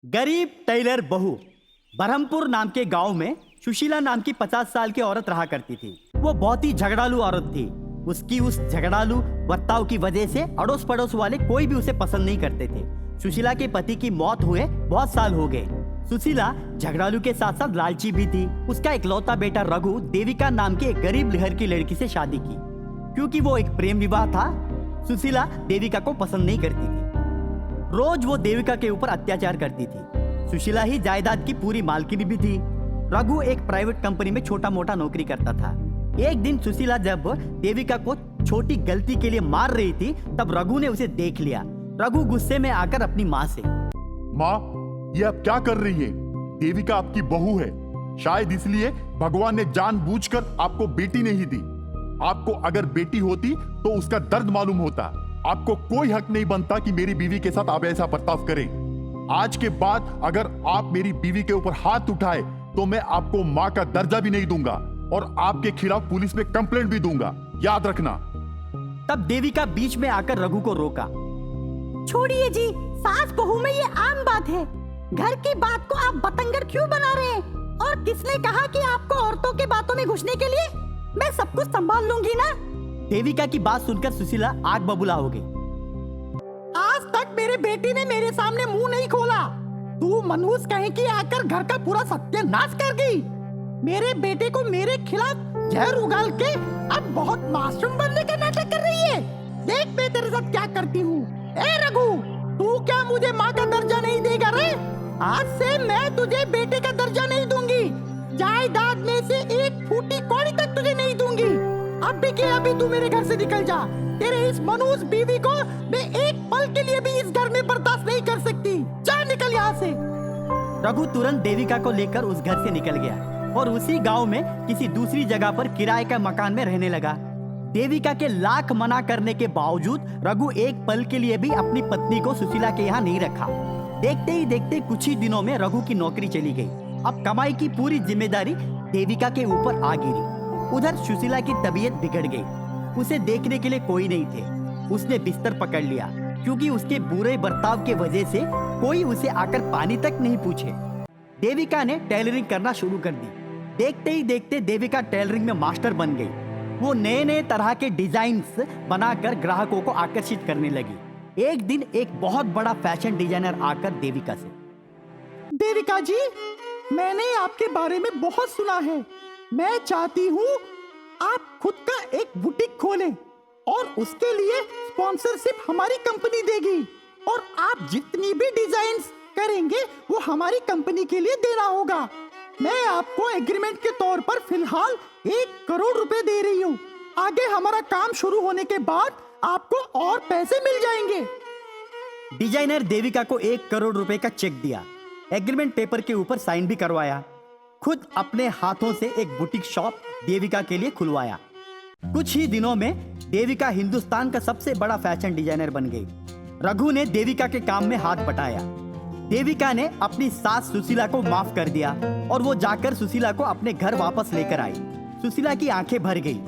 गरीब टेलर बहू। बरहमपुर नाम के गांव में सुशीला नाम की 50 साल की औरत रहा करती थी। वो बहुत ही झगड़ालू औरत थी। उसकी उस झगड़ालू बर्ताव की वजह से अड़ोस पड़ोस वाले कोई भी उसे पसंद नहीं करते थे। सुशीला के पति की मौत हुए बहुत साल हो गए। सुशीला झगड़ालू के साथ साथ लालची भी थी। उसका इकलौता बेटा रघु देविका नाम के एक गरीब घर की लड़की से शादी की। क्योंकि वो एक प्रेम विवाह था, सुशीला देविका को पसंद नहीं करती थी। रोज वो देविका के ऊपर अत्याचार करती थी। सुशीला ही जायदाद की पूरी मालकिन भी थी। रघु एक प्राइवेट कंपनी में छोटा मोटा नौकरी करता था। एक दिन सुशीला जब देविका को छोटी गलती के लिए मार रही थी, तब रघु ने उसे देख लिया। रघु गुस्से में आकर अपनी माँ से, माँ, ये आप क्या कर रही है? देविका आपकी बहू है। शायद इसलिए भगवान ने जानबूझकर आपको बेटी नहीं दी। आपको अगर बेटी होती तो उसका दर्द मालूम होता। आपको कोई हक नहीं बनता कि मेरी बीवी के साथ आप ऐसा बर्ताव करें। आज के बाद अगर आप मेरी बीवी के ऊपर हाथ उठाए तो मैं आपको माँ का दर्जा भी नहीं दूंगा और आपके खिलाफ पुलिस में कंप्लेंट भी दूंगा, याद रखना। तब देविका बीच में आकर रघु को रोका। छोड़िए जी, सास बहू में ये आम बात है। घर की बात को आप बतंगड़ क्यों बना रहे हैं? और किसने कहा कि आपको औरतों के बातों में घुसने के लिए? मैं सब कुछ संभाल लूंगी ना। देविका की बात सुनकर सुशीला आग बबूला हो गई। आज तक मेरे बेटी ने मेरे सामने मुंह नहीं खोला। तू मनहूस कहीं की आकर घर का पूरा सत्यानाश कर गई। मेरे बेटे को मेरे खिलाफ जहर उगाल के अब बहुत मासूम बनने का नाटक कर रही है। देख मैं तेरे साथ क्या करती हूँ। ए रघु, तू क्या मुझे माँ का दर्जा नहीं देगा रे? आज से मैं तुझे बेटे का दर्जा नहीं दूंगी। जायदाद में से एक फूटी कौड़ी तक तुझे नहीं दूंगी। अभी के अभी तू मेरे घर से निकल जा। तेरे इस मनहूस बीवी को मैं एक पल के लिए भी इस घर में बर्दाश्त नहीं कर सकती। जा निकल यहाँ से। रघु तुरंत देविका को लेकर उस घर से निकल गया और उसी गांव में किसी दूसरी जगह पर किराए का मकान में रहने लगा। देविका के लाख मना करने के बावजूद रघु एक पल के लिए भी अपनी पत्नी को सुशीला के यहाँ नहीं रखा। देखते ही देखते कुछ ही दिनों में रघु की नौकरी चली गई। अब कमाई की पूरी जिम्मेदारी देविका के ऊपर आ गिरी। उधर सुशीला की तबीयत बिगड़ गई। उसे देखने के लिए कोई नहीं थे। उसने बिस्तर पकड़ लिया क्योंकि उसके बुरे बर्ताव के वजह से कोई उसे आकर पानी तक नहीं पूछे। देविका ने टेलरिंग करना शुरू कर दी। देखते ही देखते देविका टेलरिंग में मास्टर बन गई। वो नए नए तरह के डिजाइन्स बनाकर ग्राहकों को आकर्षित करने लगी। एक दिन एक बहुत बड़ा फैशन डिजाइनर आकर देविका से, देविका जी, मैंने आपके बारे में बहुत सुना है। मैं चाहती हूँ आप खुद का एक बुटीक खोलें और उसके लिए स्पॉन्सरशिप हमारी कंपनी देगी। और आप जितनी भी डिजाइन्स करेंगे वो हमारी कंपनी के लिए देना होगा। मैं आपको एग्रीमेंट के तौर पर फिलहाल 1 करोड़ रुपए दे रही हूँ। आगे हमारा काम शुरू होने के बाद आपको और पैसे मिल जाएंगे। डिजाइनर देविका को 1 करोड़ रुपए का चेक दिया। एग्रीमेंट पेपर के ऊपर साइन भी करवाया। खुद अपने हाथों से एक बुटीक शॉप देविका के लिए खुलवाया। कुछ ही दिनों में देविका हिंदुस्तान का सबसे बड़ा फैशन डिजाइनर बन गई। रघु ने देविका के काम में हाथ बटाया। देविका ने अपनी सास सुशीला को माफ कर दिया और वो जाकर सुशीला को अपने घर वापस लेकर आई। सुशीला की आंखें भर गई।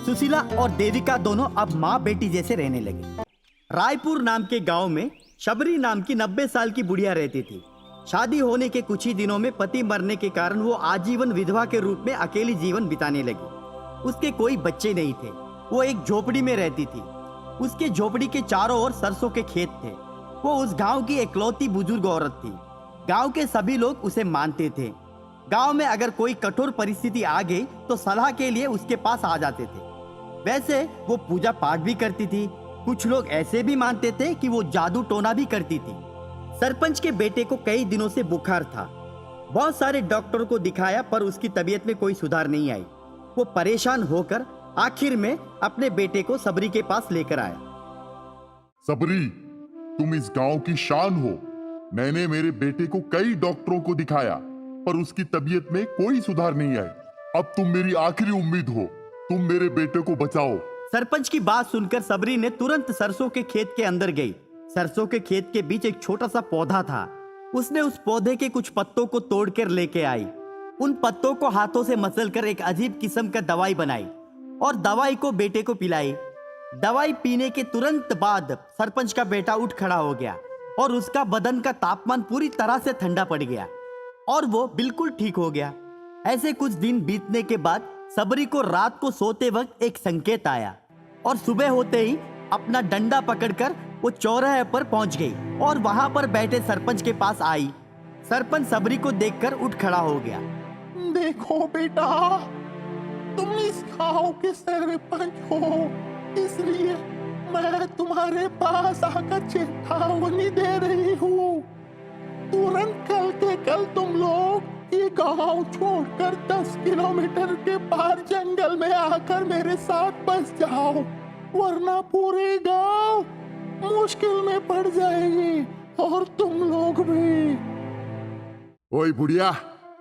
सुशीला और देविका दोनों अब माँ बेटी जैसे रहने लगे। रायपुर नाम के गांव में शबरी नाम की 90 साल की बुढ़िया रहती थी। शादी होने के कुछ ही दिनों में पति मरने के कारण वो आजीवन विधवा के रूप में अकेली जीवन बिताने लगी। उसके कोई बच्चे नहीं थे। वो एक झोपड़ी में रहती थी। उसके झोपड़ी के चारों ओर सरसों के खेत थे। वो उस गांव की इकलौती बुजुर्ग औरत थी। गांव के सभी लोग उसे मानते थे। गांव में अगर कोई कठोर परिस्थिति आ गई तो सलाह के लिए उसके पास आ जाते थे। वैसे वो पूजा पाठ भी करती थी। कुछ लोग ऐसे भी मानते थे कि वो जादू टोना भी करती थी। सरपंच के बेटे को कई दिनों से बुखार था। बहुत सारे डॉक्टरों को दिखाया पर उसकी तबीयत में कोई सुधार नहीं आई। वो परेशान होकर आखिर में अपने बेटे को सबरी के पास लेकर आया। सबरी, तुम इस गांव की शान हो। मैंने मेरे बेटे को कई डॉक्टरों को दिखाया पर उसकी तबीयत में कोई सुधार नहीं आई। अब तुम मेरी आखिरी उम्मीद हो। तुम मेरे बेटे को बचाओ। सरपंच की बात सुनकर सबरी ने तुरंत सरसों के खेत के अंदर गई। सरसों के खेत के बीच एक छोटा सा पौधा था। उसने उस पौधे के कुछ पत्तों को तोड़कर लेके आई। उन पत्तों को हाथों से मसलकर एक अजीब किस्म का दवाई बनाई और दवाई को बेटे को पिलाई। दवाई पीने के तुरंत बाद सरपंच का बेटा उठ खड़ा हो गया। और उसका बदन का तापमान पूरी तरह से ठंडा पड़ गया और वो बिल्कुल ठीक हो गया। ऐसे कुछ दिन बीतने के बाद सबरी को रात को सोते वक्त एक संकेत आया और सुबह होते ही अपना डंडा पकड़कर वो चौराहे पर पहुंच गई और वहां पर बैठे सरपंच के पास आई। सरपंच सबरी को देखकर उठ खड़ा हो गया। देखो बेटा, तुम इस गांव के सरपंच हो, इसलिए मैं तुम्हारे पास आकर चेतावनी दे रही हूँ। तुरंत कल के कल तुम लोग ये गांव छोड़कर 10 किलोमीटर के पार जंगल में आकर मेरे साथ बस जाओ, वरना पूरे गांव मुश्किल में पड़ जाएगी और तुम लोग भी। ओए बुढ़िया,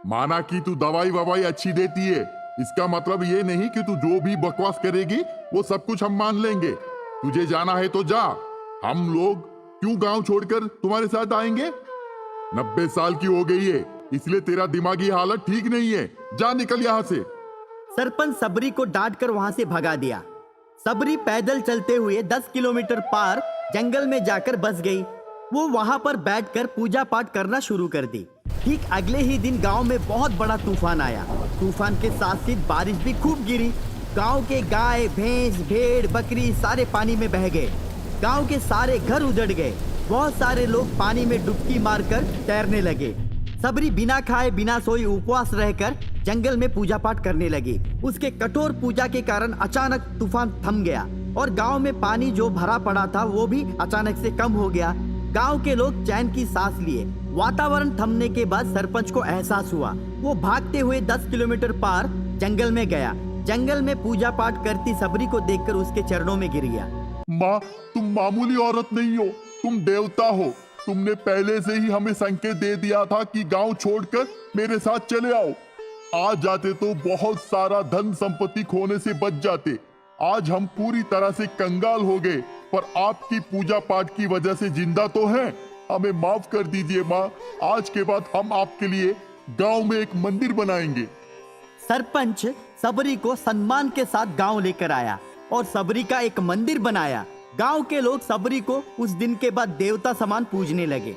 माना कि तू दवाई ववाई अच्छी देती है, इसका मतलब ये नहीं कि तू जो भी बकवास करेगी वो सब कुछ हम मान लेंगे। तुझे जाना है तो जा, हम लोग क्यों गांव छोड़कर तुम्हारे साथ आएंगे? 90 साल की हो गई है, इसलिए तेरा दिमागी हालत ठीक नहीं है। जा, निकल यहाँ से। सरपंच सबरी को डांट कर वहां से भगा दिया। सबरी पैदल चलते हुए 10 किलोमीटर पार जंगल में जाकर बस गई। वो वहां पर बैठकर पूजा पाठ करना शुरू कर दी। ठीक अगले ही दिन गांव में बहुत बड़ा तूफान आया। तूफान के साथ साथ बारिश भी खूब गिरी। गांव के गाय, भैंस, भेड़, बकरी सारे पानी में बह गए। गांव के सारे घर उजड़ गए। बहुत सारे लोग पानी में डुबकी मारकर तैरने लगे। सबरी बिना खाए बिना सोए उपवास रहकर जंगल में पूजा पाठ करने लगी। उसके कठोर पूजा के कारण अचानक तूफान थम गया और गांव में पानी जो भरा पड़ा था वो भी अचानक से कम हो गया। गांव के लोग चैन की सांस लिए। वातावरण थमने के बाद सरपंच को एहसास हुआ। वो भागते हुए 10 किलोमीटर पार जंगल में गया। जंगल में पूजा पाठ करती सबरी को देखकर उसके चरणों में गिर गया। माँ, तुम मामूली औरत नहीं हो, तुम देवता हो। तुमने पहले से ही हमें संकेत दे दिया था कि गांव छोड़कर मेरे साथ चले आओ। आज जाते तो बहुत सारा धन संपत्ति खोने से बच जाते। आज हम पूरी तरह से कंगाल हो गए, पर आपकी पूजा पाठ की वजह से जिंदा तो हैं। हमें माफ कर दीजिए माँ। आज के बाद हम आपके लिए गांव में एक मंदिर बनाएंगे। सरपंच सबरी को सम्मान के साथ गांव लेकर आया और सबरी का एक मंदिर बनाया। गांव के लोग सबरी को उस दिन के बाद देवता समान पूजने लगे।